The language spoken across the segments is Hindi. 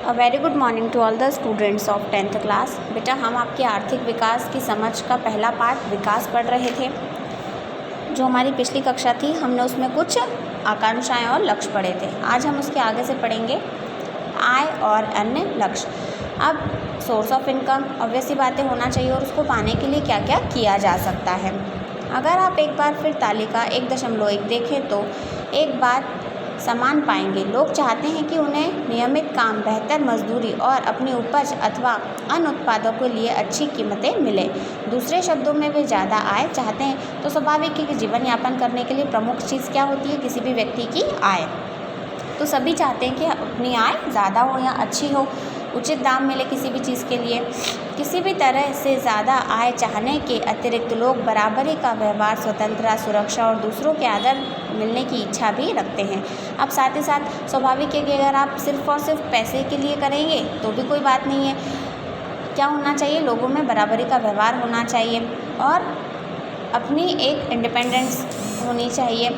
A very good morning to all the students of 10th class. बेटा, हम आपके आर्थिक विकास की समझ का पहला पार्ट विकास पढ़ रहे थे। जो हमारी पिछली कक्षा थी हमने उसमें कुछ आकांक्षाएं और लक्ष्य पढ़े थे। आज हम उसके आगे से पढ़ेंगे आय और अन्य लक्ष्य। अब सोर्स ऑफ इनकम ऑब्वियस सी बातें होना चाहिए और उसको पाने के लिए क्या क्या किया जा सकता है। अगर आप एक बार फिर तालिका 1.1 देखें तो एक बात समान पाएंगे। लोग चाहते हैं कि उन्हें नियमित काम, बेहतर मजदूरी और अपनी उपज अथवा अन्य उत्पादों के लिए अच्छी कीमतें मिले। दूसरे शब्दों में वे ज़्यादा आय चाहते हैं। तो स्वाभाविक है कि जीवन यापन करने के लिए प्रमुख चीज़ क्या होती है? किसी भी व्यक्ति की आय। तो सभी चाहते हैं कि अपनी आय ज़्यादा हो या अच्छी हो, उचित दाम मिले किसी भी चीज़ के लिए। किसी भी तरह से ज़्यादा आय चाहने के अतिरिक्त लोग बराबरी का व्यवहार, स्वतंत्रता, सुरक्षा और दूसरों के आदर मिलने की इच्छा भी रखते हैं। अब साथ ही साथ स्वाभाविक है कि अगर आप सिर्फ़ और सिर्फ पैसे के लिए करेंगे तो भी कोई बात नहीं है। क्या होना चाहिए? लोगों में बराबरी का व्यवहार होना चाहिए और अपनी एक इंडिपेंडेंस होनी चाहिए।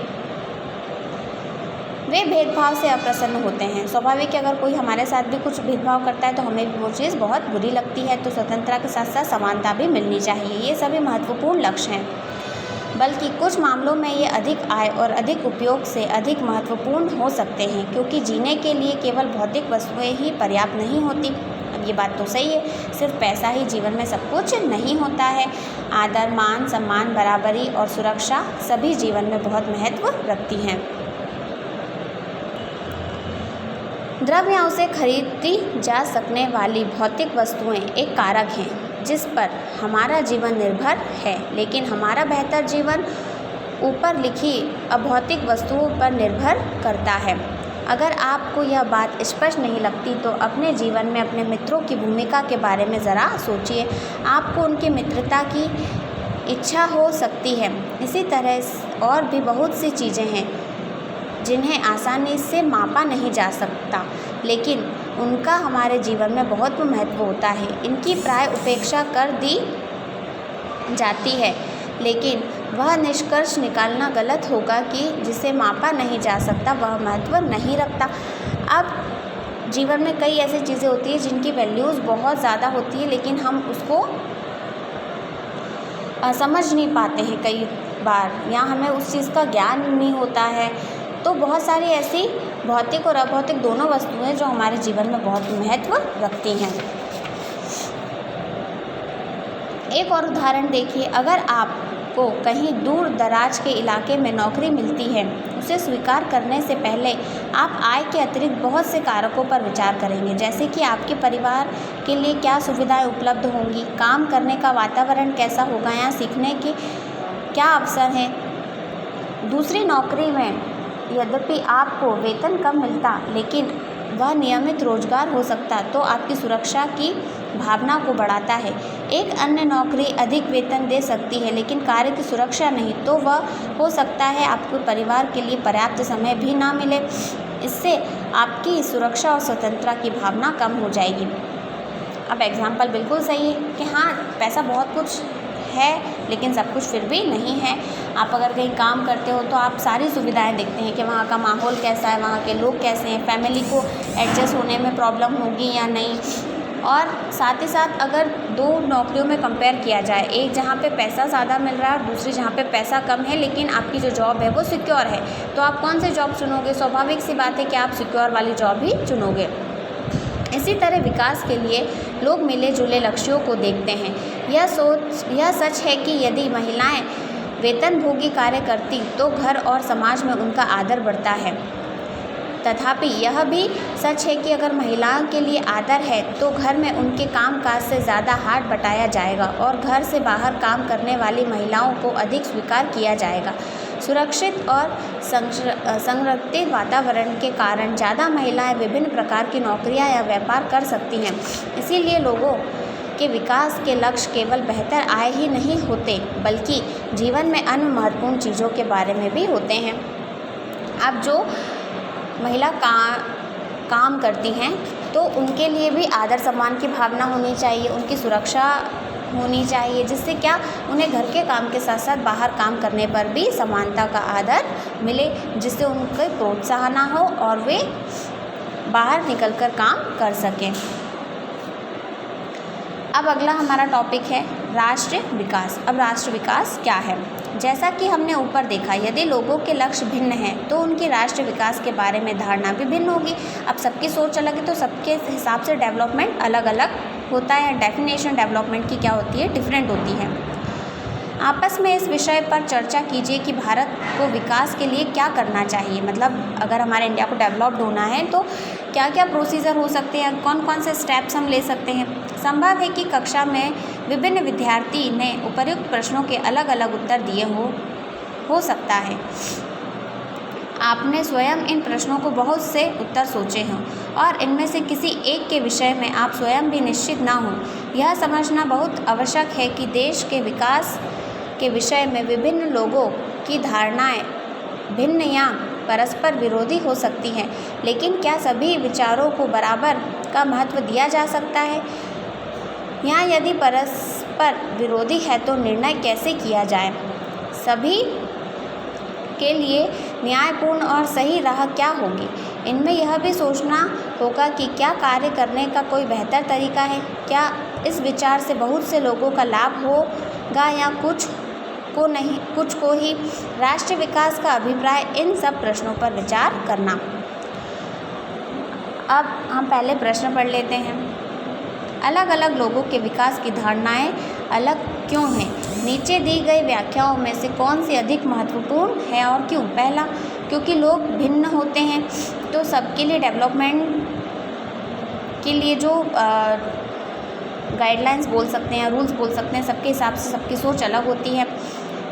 वे भेदभाव से अप्रसन्न होते हैं। स्वाभाविक है अगर कोई हमारे साथ भी कुछ भेदभाव करता है तो हमें भी वो चीज़ बहुत बुरी लगती है। तो स्वतंत्रता के साथ साथ समानता भी मिलनी चाहिए। ये सभी महत्वपूर्ण लक्ष्य हैं। बल्कि कुछ मामलों में ये अधिक आय और अधिक उपयोग से अधिक महत्वपूर्ण हो सकते हैं, क्योंकि जीने के लिए केवल भौतिक वस्तुएं ही पर्याप्त नहीं होती। अब ये बात तो सही है, सिर्फ पैसा ही जीवन में सब कुछ नहीं होता है। आदर, मान सम्मान, बराबरी और सुरक्षा सभी जीवन में बहुत महत्व रखती हैं। द्रव्य या उसे खरीदी जा सकने वाली भौतिक वस्तुएं एक कारक हैं जिस पर हमारा जीवन निर्भर है, लेकिन हमारा बेहतर जीवन ऊपर लिखी अभौतिक वस्तुओं पर निर्भर करता है। अगर आपको यह बात स्पष्ट नहीं लगती तो अपने जीवन में अपने मित्रों की भूमिका के बारे में ज़रा सोचिए। आपको उनकी मित्रता की इच्छा हो सकती है। इसी तरह और भी बहुत सी चीज़ें हैं जिन्हें आसानी से मापा नहीं जा सकता, लेकिन उनका हमारे जीवन में बहुत महत्व होता है। इनकी प्राय उपेक्षा कर दी जाती है, लेकिन वह निष्कर्ष निकालना गलत होगा कि जिसे मापा नहीं जा सकता वह महत्व नहीं रखता। अब जीवन में कई ऐसी चीज़ें होती हैं जिनकी वैल्यूज़ बहुत ज़्यादा होती है, लेकिन हम उसको समझ नहीं पाते हैं कई बार, या हमें उस चीज़ का ज्ञान नहीं होता है। तो बहुत सारी ऐसी भौतिक और अभौतिक दोनों वस्तुएं जो हमारे जीवन में बहुत महत्व रखती हैं। एक और उदाहरण देखिए। अगर आपको कहीं दूर दराज के इलाके में नौकरी मिलती है, उसे स्वीकार करने से पहले आप आय के अतिरिक्त बहुत से कारकों पर विचार करेंगे, जैसे कि आपके परिवार के लिए क्या सुविधाएं उपलब्ध होंगी, काम करने का वातावरण कैसा होगा या सीखने के क्या अवसर हैं। दूसरी नौकरी में यद्यपि आपको वेतन कम मिलता, लेकिन वह नियमित रोजगार हो सकता तो आपकी सुरक्षा की भावना को बढ़ाता है। एक अन्य नौकरी अधिक वेतन दे सकती है, लेकिन कार्य की सुरक्षा नहीं, तो वह हो सकता है आपको परिवार के लिए पर्याप्त समय भी ना मिले। इससे आपकी सुरक्षा और स्वतंत्रता की भावना कम हो जाएगी। अब एग्जाम्पल बिल्कुल सही है कि हाँ, पैसा बहुत कुछ है लेकिन सब कुछ फिर भी नहीं है। आप अगर कहीं काम करते हो तो आप सारी सुविधाएं देखते हैं कि वहाँ का माहौल कैसा है, वहाँ के लोग कैसे हैं, फैमिली को एडजस्ट होने में प्रॉब्लम होगी या नहीं। और साथ ही साथ अगर दो नौकरियों में कंपेयर किया जाए, एक जहाँ पे पैसा ज़्यादा मिल रहा है और दूसरी जहाँ पे पैसा कम है लेकिन आपकी जो जॉब है वो सिक्योर है, तो आप कौन सी जॉब चुनोगे? स्वाभाविक सी बात है कि आप सिक्योर वाली जॉब ही चुनोगे। इसी तरह विकास के लिए लोग मिले जुले लक्ष्यों को देखते हैं। यह सच है कि यदि महिलाएं वेतनभोगी कार्य करती तो घर और समाज में उनका आदर बढ़ता है। तथापि यह भी सच है कि अगर महिलाओं के लिए आदर है तो घर में उनके कामकाज से ज़्यादा हाथ बटाया जाएगा और घर से बाहर काम करने वाली महिलाओं को अधिक स्वीकार किया जाएगा। सुरक्षित और संरक्षित वातावरण के कारण ज़्यादा महिलाएं विभिन्न प्रकार की नौकरियां या व्यापार कर सकती हैं। इसीलिए लोगों के विकास के लक्ष्य केवल बेहतर आय ही नहीं होते, बल्कि जीवन में अन्य महत्वपूर्ण चीज़ों के बारे में भी होते हैं। अब जो महिला काम करती हैं तो उनके लिए भी आदर सम्मान की भावना होनी चाहिए, उनकी सुरक्षा होनी चाहिए, जिससे क्या उन्हें घर के काम के साथ साथ बाहर काम करने पर भी समानता का आदर मिले, जिससे उनके प्रोत्साहन हो और वे बाहर निकलकर काम कर सकें। अब अगला हमारा टॉपिक है राष्ट्र विकास। अब राष्ट्र विकास क्या है? जैसा कि हमने ऊपर देखा, यदि लोगों के लक्ष्य भिन्न हैं तो उनकी राष्ट्र विकास के बारे में धारणा भी भिन्न होगी। अब सबकी सोच अलग है तो सबके हिसाब से डेवलपमेंट अलग अलग होता है। डेफिनेशन डेवलपमेंट की क्या होती है? डिफरेंट होती है। आपस में इस विषय पर चर्चा कीजिए कि भारत को विकास के लिए क्या करना चाहिए। मतलब अगर हमारे इंडिया को डेवलप्ड होना है तो क्या क्या प्रोसीजर हो सकते हैं, कौन कौन से स्टेप्स हम ले सकते हैं। संभव है कि कक्षा में विभिन्न विद्यार्थी ने उपर्युक्त प्रश्नों के अलग अलग उत्तर दिए हो सकता है। आपने स्वयं इन प्रश्नों को बहुत से उत्तर सोचे हों और इनमें से किसी एक के विषय में आप स्वयं भी निश्चित ना हों। यह समझना बहुत आवश्यक है कि देश के विकास के विषय में विभिन्न लोगों की धारणाएं भिन्न या परस्पर विरोधी हो सकती हैं, लेकिन क्या सभी विचारों को बराबर का महत्व दिया जा सकता है? या यदि परस्पर विरोधी है तो निर्णय कैसे किया जाए? सभी के लिए न्यायपूर्ण और सही राह क्या होगी? इनमें यह भी सोचना होगा कि क्या कार्य करने का कोई बेहतर तरीका है। क्या इस विचार से बहुत से लोगों का लाभ होगा या कुछ को ही। राष्ट्रीय विकास का अभिप्राय इन सब प्रश्नों पर विचार करना। अब हम पहले प्रश्न पढ़ लेते हैं। अलग अलग लोगों के विकास की धारणाएं अलग क्यों हैं? नीचे दी गई व्याख्याओं में से कौन सी अधिक महत्वपूर्ण है और क्यों? पहला, क्योंकि लोग भिन्न होते हैं तो सबके लिए डेवलपमेंट के लिए जो गाइडलाइंस बोल सकते हैं, रूल्स बोल सकते हैं, सबके हिसाब से सबकी सोच अलग होती है।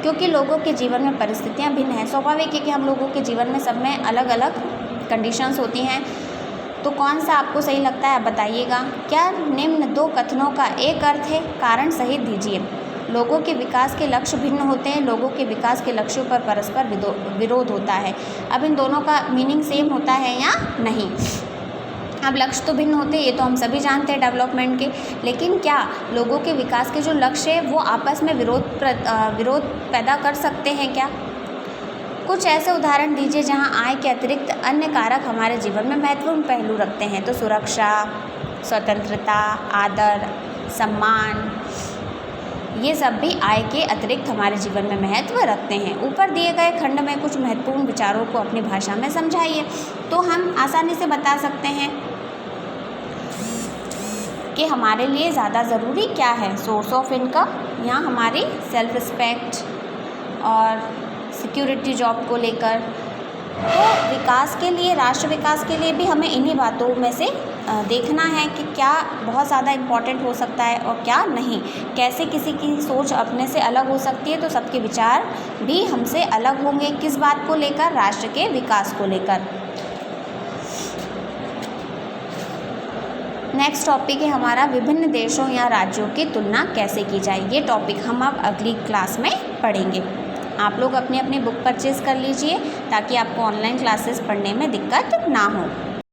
क्योंकि लोगों के जीवन में परिस्थितियां भिन्न हैं। स्वाभाविक है कि हम लोगों के जीवन में सब में अलग अलग कंडीशंस होती हैं। तो कौन सा आपको सही लगता है, आप बताइएगा। क्या निम्न दो कथनों का एक अर्थ है? कारण सहित दीजिए। लोगों के विकास के लक्ष्य भिन्न होते हैं, लोगों के विकास के लक्ष्यों पर परस्पर विरोध होता है। अब इन दोनों का मीनिंग सेम होता है या नहीं? अब लक्ष्य तो भिन्न होते हैं, ये तो हम सभी जानते हैं डेवलपमेंट के, लेकिन क्या लोगों के विकास के जो लक्ष्य है वो आपस में विरोध पैदा कर सकते हैं क्या? कुछ ऐसे उदाहरण दीजिए जहां आय के अतिरिक्त अन्य कारक हमारे जीवन में महत्वपूर्ण पहलू रखते हैं। तो सुरक्षा, स्वतंत्रता, आदर, सम्मान, ये सब भी आय के अतिरिक्त हमारे जीवन में महत्व रखते हैं। ऊपर दिए गए खंड में कुछ महत्वपूर्ण विचारों को अपनी भाषा में समझाइए। तो हम आसानी से बता सकते हैं कि हमारे लिए ज़्यादा ज़रूरी क्या है, सोर्स ऑफ इनकम या हमारी सेल्फ रिस्पेक्ट और सिक्योरिटी जॉब को लेकर। तो विकास के लिए, राष्ट्र विकास के लिए भी हमें इन्हीं बातों में से देखना है कि क्या बहुत ज़्यादा इम्पॉर्टेंट हो सकता है और क्या नहीं। कैसे किसी की सोच अपने से अलग हो सकती है तो सबके विचार भी हमसे अलग होंगे। किस बात को लेकर? राष्ट्र के विकास को लेकर। नेक्स्ट टॉपिक है हमारा विभिन्न देशों या राज्यों की तुलना कैसे की जाए। ये टॉपिक हम अब अगली क्लास में पढ़ेंगे। आप लोग अपनी अपनी बुक परचेज़ कर लीजिए ताकि आपको ऑनलाइन क्लासेस पढ़ने में दिक्कत ना हो।